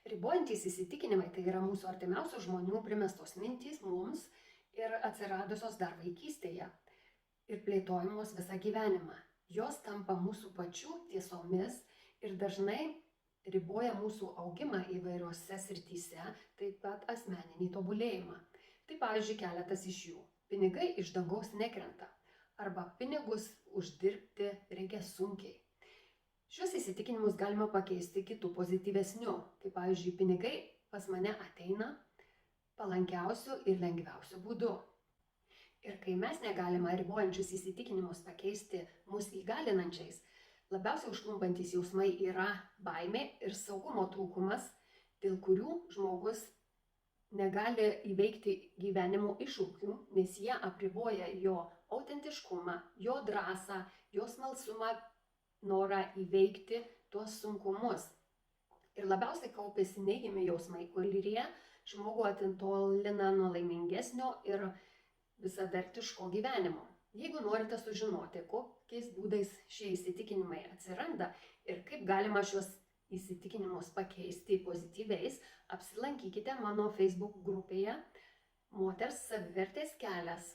Ribojantys įsitikinimai tai yra mūsų artimiausių žmonių primestos mintys mums ir atsiradusios dar vaikystėje ir plėtojamos visą gyvenimą. Jos tampa mūsų pačių tiesomis ir dažnai riboja mūsų augimą įvairiose srityse, taip pat asmeninį tobulėjimą. Tai pavyzdžiui, keletas iš jų. Pinigai iš dangaus nekrenta arba pinigus uždirbti reikia sunkiai. Šios įsitikinimus galima pakeisti kitų pozityvesnių. Tai pavyzdžiui, pinigai pas mane ateina palankiausiu ir lengviausiu būdu. Ir kai mes negalime ribojančius įsitikinimus pakeisti mus įgalinančiais, labiausiai užklumpantys jausmai yra baimė ir saugumo trūkumas, dėl kurių žmogus negali įveikti gyvenimo iššūkių, nes jie apriboja jo autentiškumą, jo drąsą, jo smalsumą, norą įveikti tuos sunkumus. Ir labiausiai kaupiasi neigiami jausmai, kurie žmogų atitolina nuo laimingesnio ir visavertiško gyvenimo. Jeigu norite sužinoti, kokiais būdais šie įsitikinimai atsiranda ir kaip galima šios įsitikinimus pakeisti pozityviais, apsilankykite mano Facebook grupėje Moters savivertės kelias.